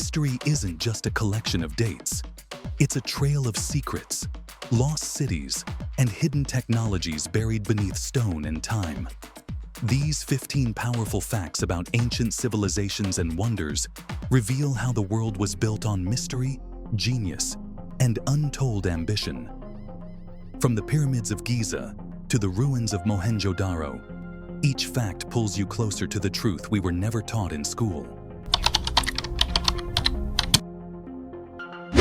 history isn't just a collection of dates. It's a trail of secrets, lost cities, and hidden technologies buried beneath stone and time. These 15 powerful facts about ancient civilizations and wonders reveal how the world was built on mystery, genius, and untold ambition. From the Pyramids of Giza to the ruins of Mohenjo-daro, each fact pulls you closer to the truth we were never taught in school.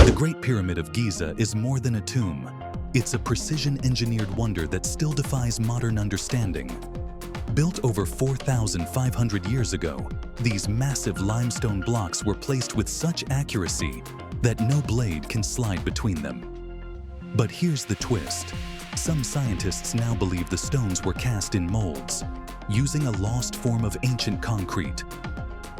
The Great Pyramid of Giza is more than a tomb. It's a precision-engineered wonder that still defies modern understanding. Built over 4,500 years ago, these massive limestone blocks were placed with such accuracy that no blade can slide between them. But here's the twist. Some scientists now believe the stones were cast in molds, using a lost form of ancient concrete.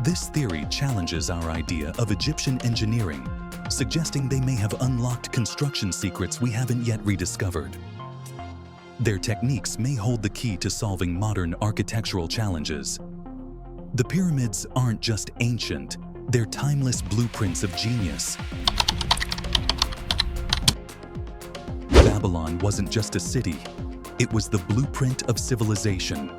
This theory challenges our idea of Egyptian engineering, suggesting they may have unlocked construction secrets we haven't yet rediscovered. Their techniques may hold the key to solving modern architectural challenges. The pyramids aren't just ancient, they're timeless blueprints of genius. Babylon wasn't just a city, it was the blueprint of civilization.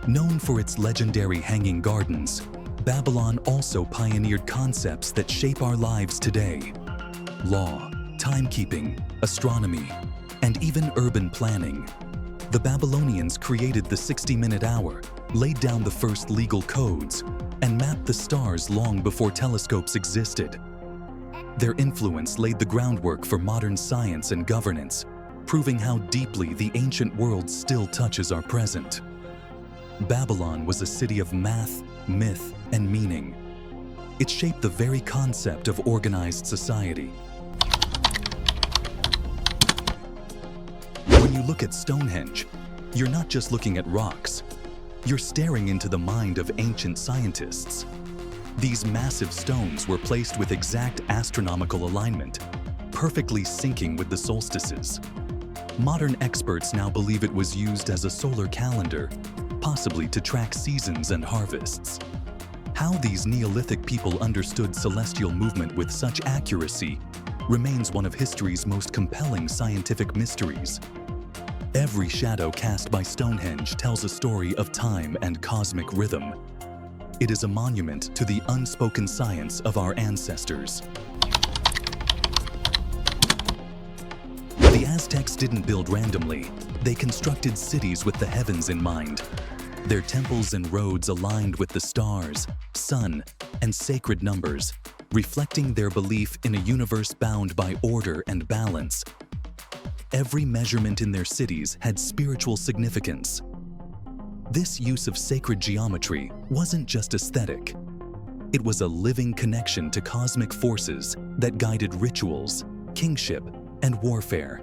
Known for its legendary hanging gardens, Babylon also pioneered concepts that shape our lives today. Law, timekeeping, astronomy, and even urban planning. The Babylonians created the 60-minute hour, laid down the first legal codes, and mapped the stars long before telescopes existed. Their influence laid the groundwork for modern science and governance, proving how deeply the ancient world still touches our present. Babylon was a city of math, myth, and meaning. It shaped the very concept of organized society. When you look at Stonehenge, you're not just looking at rocks. You're staring into the mind of ancient scientists. These massive stones were placed with exact astronomical alignment, perfectly syncing with the solstices. Modern experts now believe it was used as a solar calendar, possibly to track seasons and harvests. How these Neolithic people understood celestial movement with such accuracy remains one of history's most compelling scientific mysteries. Every shadow cast by Stonehenge tells a story of time and cosmic rhythm. It is a monument to the unspoken science of our ancestors. The Aztecs didn't build randomly. They constructed cities with the heavens in mind. Their temples and roads aligned with the stars, sun, and sacred numbers, reflecting their belief in a universe bound by order and balance. Every measurement in their cities had spiritual significance. This use of sacred geometry wasn't just aesthetic. It was a living connection to cosmic forces that guided rituals, kingship, and warfare.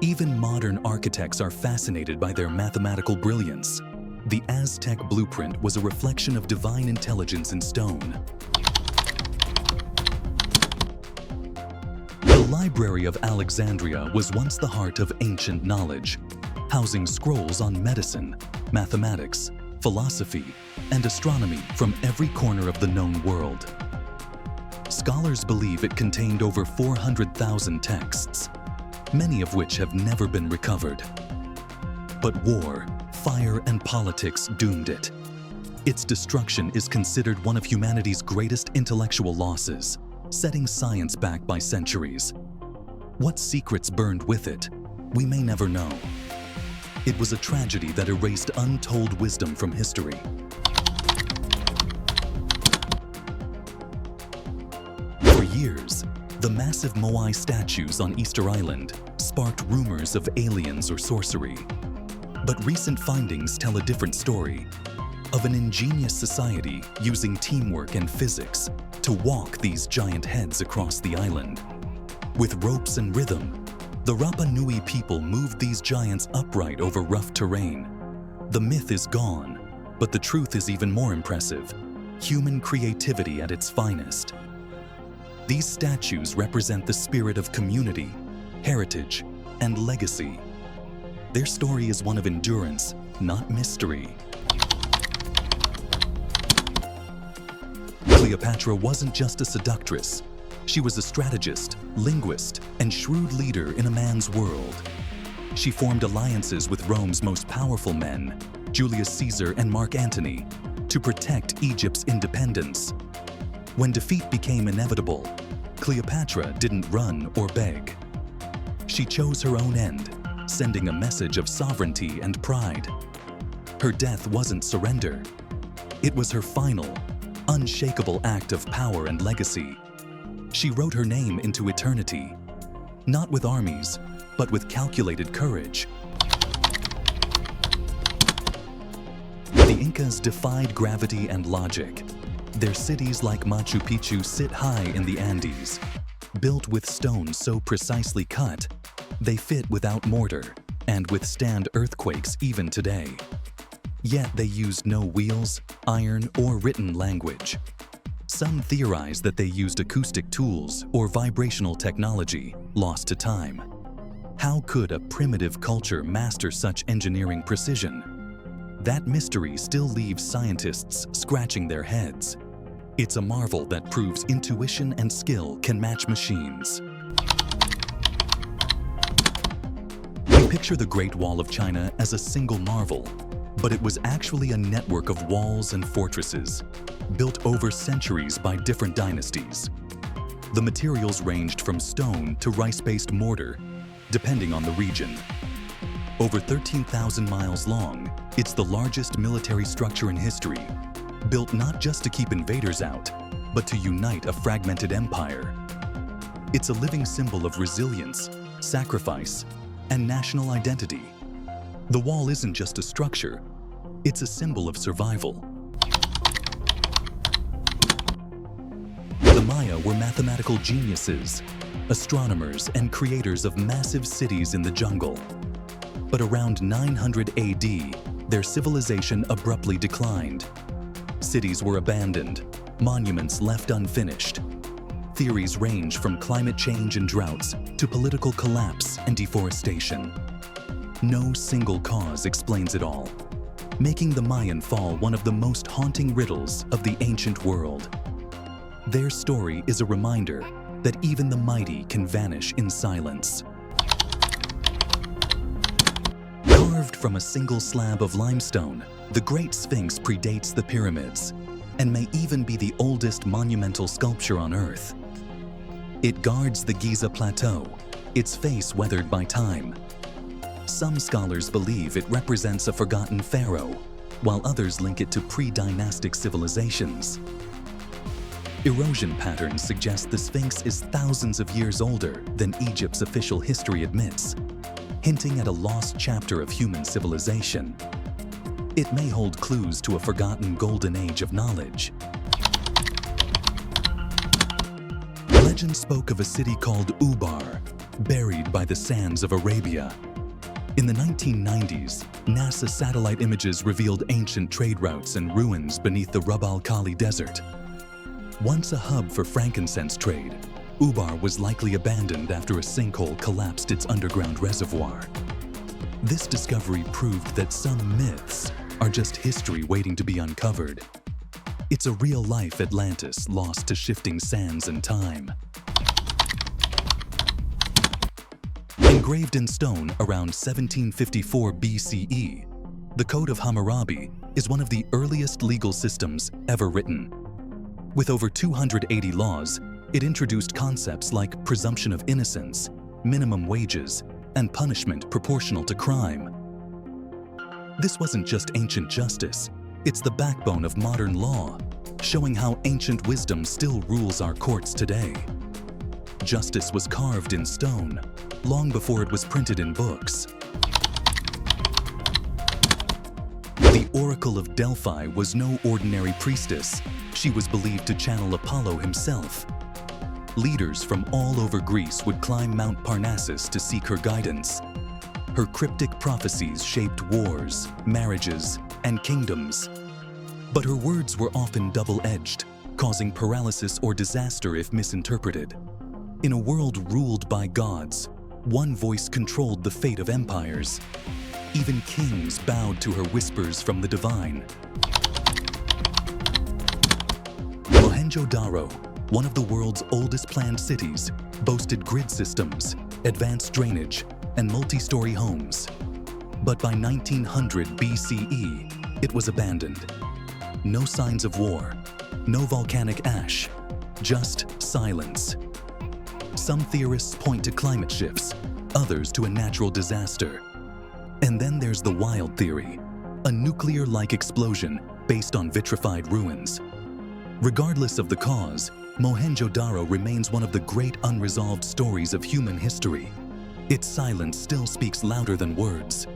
Even modern architects are fascinated by their mathematical brilliance. The Aztec blueprint was a reflection of divine intelligence in stone. The Library of Alexandria was once the heart of ancient knowledge, housing scrolls on medicine, mathematics, philosophy, and astronomy from every corner of the known world. Scholars believe it contained over 400,000 texts, many of which have never been recovered. But war, fire, and politics doomed it. Its destruction is considered one of humanity's greatest intellectual losses, setting science back by centuries. What secrets burned with it, we may never know. It was a tragedy that erased untold wisdom from history. For years, the massive Moai statues on Easter Island sparked rumors of aliens or sorcery. But recent findings tell a different story, of an ingenious society using teamwork and physics to walk these giant heads across the island. With ropes and rhythm, the Rapa Nui people moved these giants upright over rough terrain. The myth is gone, but the truth is even more impressive: human creativity at its finest. These statues represent the spirit of community, heritage, and legacy. Their story is one of endurance, not mystery. Cleopatra wasn't just a seductress. She was a strategist, linguist, and shrewd leader in a man's world. She formed alliances with Rome's most powerful men, Julius Caesar and Mark Antony, to protect Egypt's independence. When defeat became inevitable, Cleopatra didn't run or beg. She chose her own end, sending a message of sovereignty and pride. Her death wasn't surrender. It was her final, unshakable act of power and legacy. She wrote her name into eternity, not with armies, but with calculated courage. The Incas defied gravity and logic. Their cities like Machu Picchu sit high in the Andes, built with stone so precisely cut, they fit without mortar and withstand earthquakes even today. Yet they used no wheels, iron, or written language. Some theorize that they used acoustic tools or vibrational technology lost to time. How could a primitive culture master such engineering precision? That mystery still leaves scientists scratching their heads. It's a marvel that proves intuition and skill can match machines. We picture the Great Wall of China as a single marvel, but it was actually a network of walls and fortresses, built over centuries by different dynasties. The materials ranged from stone to rice-based mortar, depending on the region. Over 13,000 miles long, it's the largest military structure in history, built not just to keep invaders out, but to unite a fragmented empire. It's a living symbol of resilience, sacrifice, and national identity. The wall isn't just a structure, it's a symbol of survival. The Maya were mathematical geniuses, astronomers and creators of massive cities in the jungle. But around 900 AD, their civilization abruptly declined. Cities were abandoned, monuments left unfinished. Theories range from climate change and droughts to political collapse and deforestation. No single cause explains it all, making the Mayan fall one of the most haunting riddles of the ancient world. Their story is a reminder that even the mighty can vanish in silence. Carved from a single slab of limestone, the Great Sphinx predates the pyramids and may even be the oldest monumental sculpture on Earth. It guards the Giza Plateau, its face weathered by time. Some scholars believe it represents a forgotten pharaoh, while others link it to pre-dynastic civilizations. Erosion patterns suggest the Sphinx is thousands of years older than Egypt's official history admits, hinting at a lost chapter of human civilization. It may hold clues to a forgotten golden age of knowledge. Legend spoke of a city called Ubar, buried by the sands of Arabia. In the 1990s, NASA satellite images revealed ancient trade routes and ruins beneath the Rub al Khali Desert. Once a hub for frankincense trade, Ubar was likely abandoned after a sinkhole collapsed its underground reservoir. This discovery proved that some myths are just history waiting to be uncovered. It's a real-life Atlantis lost to shifting sands and time. Engraved in stone around 1754 BCE, the Code of Hammurabi is one of the earliest legal systems ever written. With over 280 laws, it introduced concepts like presumption of innocence, minimum wages, and punishment proportional to crime. This wasn't just ancient justice, it's the backbone of modern law, showing how ancient wisdom still rules our courts today. Justice was carved in stone, long before it was printed in books. The Oracle of Delphi was no ordinary priestess. She was believed to channel Apollo himself. Leaders from all over Greece would climb Mount Parnassus to seek her guidance. Her cryptic prophecies shaped wars, marriages, and kingdoms. But her words were often double-edged, causing paralysis or disaster if misinterpreted. In a world ruled by gods, one voice controlled the fate of empires. Even kings bowed to her whispers from the divine. Mohenjo-Daro, one of the world's oldest planned cities, boasted grid systems, advanced drainage, and multi-story homes. But by 1900 BCE, it was abandoned. No signs of war, no volcanic ash, just silence. Some theorists point to climate shifts, others to a natural disaster. And then there's the wild theory, a nuclear-like explosion based on vitrified ruins. Regardless of the cause, Mohenjo-Daro remains one of the great unresolved stories of human history. Its silence still speaks louder than words.